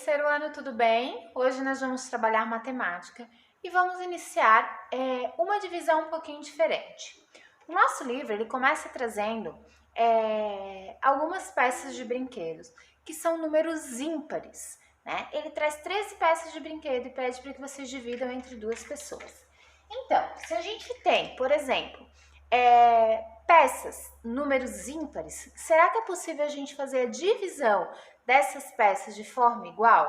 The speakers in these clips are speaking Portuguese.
terceiro ano, tudo bem? Hoje nós vamos trabalhar matemática e vamos iniciar uma divisão um pouquinho diferente. O nosso livro ele começa trazendo algumas peças de brinquedos, que são números ímpares, né? Ele traz 13 peças de brinquedo e pede para que vocês dividam entre duas pessoas. Então, se a gente tem, por exemplo, peças, números ímpares, será que é possível a gente fazer a divisão dessas peças de forma igual?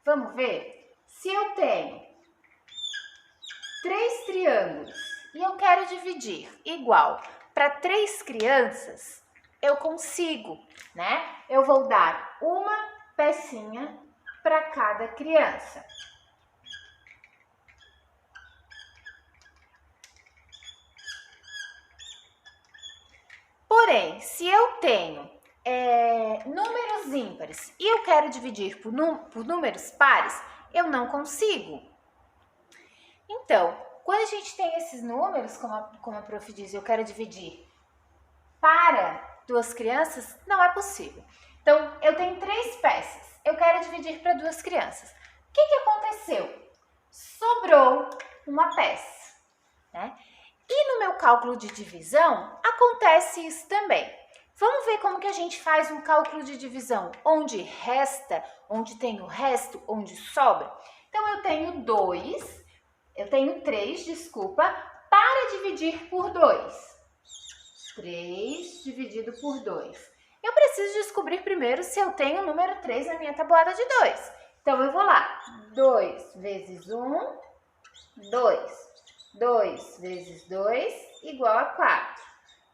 Vamos ver? Se eu tenho 3 triângulos e eu quero dividir igual para 3 crianças, eu consigo, né? Eu vou dar uma pecinha para cada criança. Porém, se eu tenho números ímpares e eu quero dividir por números pares, eu não consigo. Então, quando a gente tem esses números, como a prof diz, eu quero dividir para 2 crianças, não é possível. Então, eu tenho 3 peças, eu quero dividir para 2 crianças. O que aconteceu? Sobrou uma peça, né? E no meu cálculo de divisão, acontece isso também. Vamos ver como que a gente faz um cálculo de divisão, onde resta, onde tem o resto, onde sobra. Então, eu tenho 3, para dividir por 2. 3 dividido por 2. Eu preciso descobrir primeiro se eu tenho o número 3 na minha tabuada de 2. Então, eu vou lá. 2 vezes 1, 2. 2 vezes 2 igual a 4.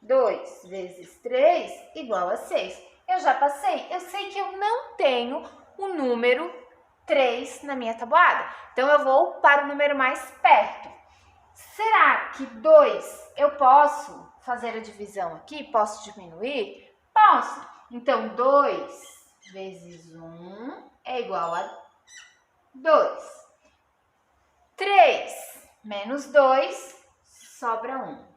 2 vezes 3 igual a 6. Eu já passei. Eu sei que eu não tenho o número 3 na minha tabuada. Então, eu vou para o número mais perto. Será que 2 eu posso fazer a divisão aqui? Posso diminuir? Posso. Então, 2 vezes 1 é igual a 2. 3 menos 2, sobra 1.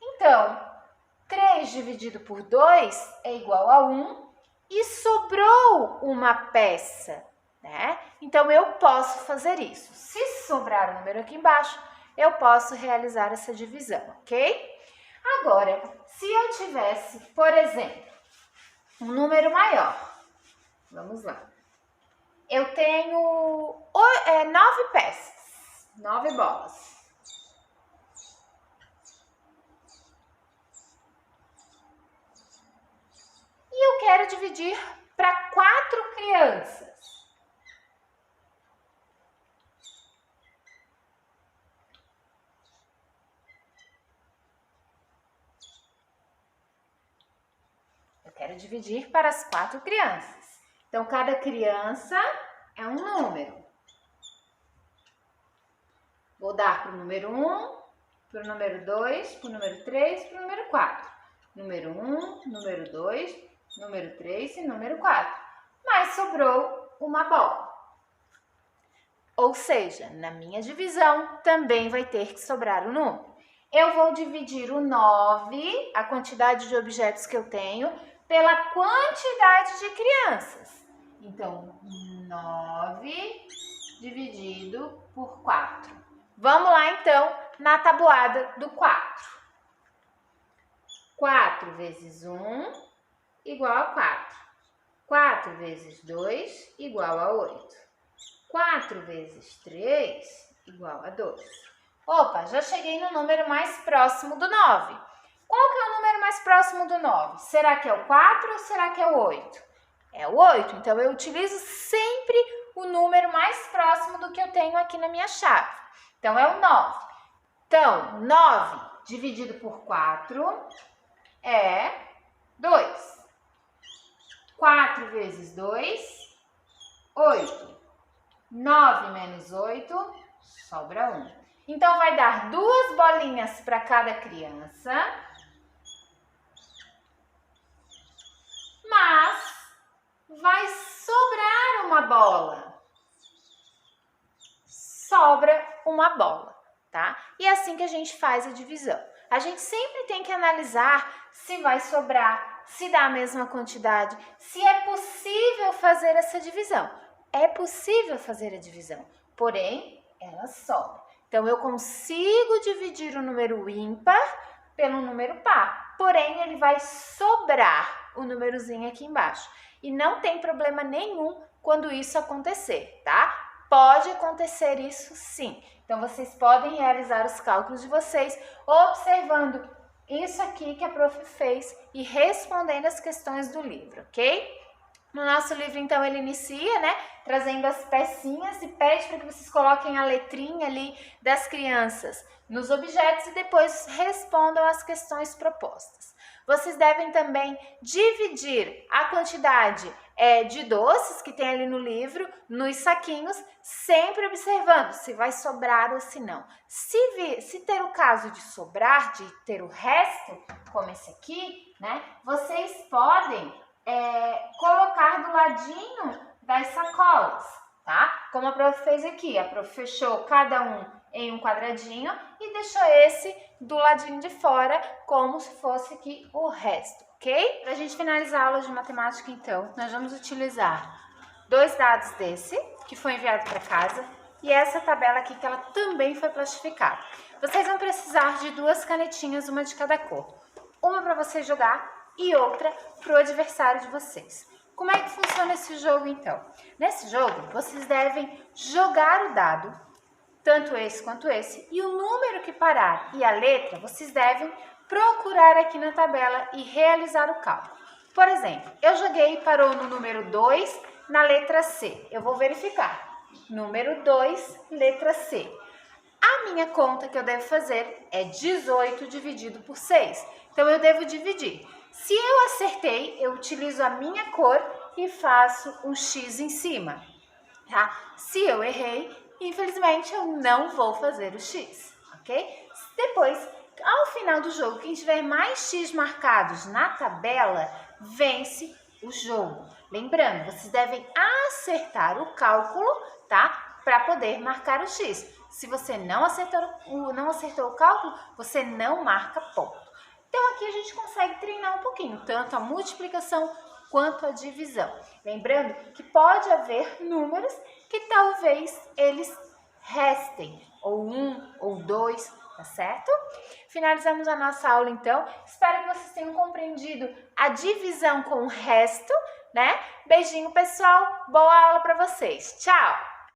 Então, 3 dividido por 2 é igual a 1 e sobrou uma peça, né? Então, eu posso fazer isso. Se sobrar o número aqui embaixo, eu posso realizar essa divisão, ok? Agora, se eu tivesse, por exemplo, um número maior, vamos lá. Eu tenho 9 peças. 9 bolas. E eu quero dividir para 4 crianças. Eu quero dividir para as 4 crianças. Então, cada criança é um número. Vou dar para o número 1, para o número 2, para o número 3, para o número 4. Número 1, número 2, número 3 e número 4. Mas sobrou uma bola. Ou seja, na minha divisão também vai ter que sobrar o número. Eu vou dividir o 9, a quantidade de objetos que eu tenho, pela quantidade de crianças. Então, 9 dividido por 4. Vamos lá, então, na tabuada do 4. 4 vezes 1 igual a 4. 4 vezes 2 igual a 8. 4 vezes 3 igual a 2. Opa, já cheguei no número mais próximo do 9. Qual que é o número mais próximo do 9? Será que é o 4 ou será que é o 8? É o 8, então eu utilizo sempre o número mais próximo do que eu tenho aqui na minha chave. Então, é o 9. Então, 9 dividido por 4 é 2. 4 vezes 2, 8. 9 menos 8, sobra 1. Então, vai dar 2 bolinhas para cada criança. Mas vai sobrar uma bola. Sobra uma bola, tá? E é assim que a gente faz a divisão. A gente sempre tem que analisar se vai sobrar, se dá a mesma quantidade, se é possível fazer essa divisão. é possível fazer a divisão, porém, ela sobra. Então, eu consigo dividir o número ímpar pelo número par, porém, ele vai sobrar o númerozinho aqui embaixo. E não tem problema nenhum quando isso acontecer, tá? Pode acontecer isso sim. Então, vocês podem realizar os cálculos de vocês observando isso aqui que a prof fez e respondendo as questões do livro, ok? No nosso livro, então, ele inicia, né, trazendo as pecinhas e pede para que vocês coloquem a letrinha ali das crianças nos objetos e depois respondam as questões propostas. Vocês devem também dividir a quantidade de doces que tem ali no livro, nos saquinhos, sempre observando se vai sobrar ou se não. Se ter o caso de sobrar, de ter o resto, como esse aqui, né, vocês podem colocar do ladinho das sacolas, tá? Como a prof fez aqui, a prof fechou cada um em um quadradinho e deixou esse do ladinho de fora, como se fosse aqui o resto, ok? Para a gente finalizar a aula de matemática, então, nós vamos utilizar 2 dados desse, que foi enviado para casa, e essa tabela aqui, que ela também foi plastificada. Vocês vão precisar de 2 canetinhas, uma de cada cor. Uma para você jogar e outra para o adversário de vocês. Como é que funciona esse jogo, então? Nesse jogo, vocês devem jogar o dado, tanto esse quanto esse, e o número que parar e a letra, vocês devem procurar aqui na tabela e realizar o cálculo. Por exemplo, eu joguei e parou no número 2, na letra C. Eu vou verificar. Número 2, letra C. A minha conta que eu devo fazer é 18 dividido por 6. Então, eu devo dividir. Se eu acertei, eu utilizo a minha cor e faço um X em cima, tá? Se eu errei, infelizmente, eu não vou fazer o X, ok? Depois, ao final do jogo, quem tiver mais X marcados na tabela, vence o jogo. Lembrando, vocês devem acertar o cálculo, tá? Para poder marcar o X. Se você não acertou o cálculo, você não marca ponto. Então, aqui a gente consegue treinar um pouquinho, tanto a multiplicação quanto a divisão. Lembrando que pode haver números que talvez eles restem, ou 1 ou 2, tá certo? Finalizamos a nossa aula, então. Espero que vocês tenham compreendido a divisão com o resto, né? Beijinho, pessoal. Boa aula para vocês. Tchau!